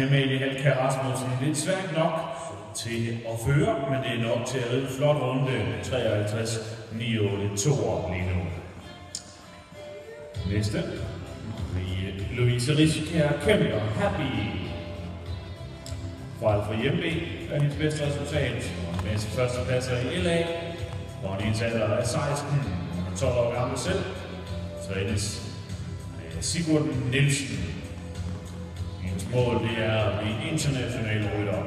Amalie Halka Rasmussen. Lidt svært nok til at føre, men det er nok til at ride flot runde 53-9-8-2 lige nu. Næste. Louise Riskær Kæmper Happy. Fra Alfred Hjembe er hendes bedste resultat. Med sin første pladser i LA. Hvor hendes alder er 16. Hun er 12 år gammel selv. Trænes Sigurd Nielsen. Hendes mål det er at blive international rytter.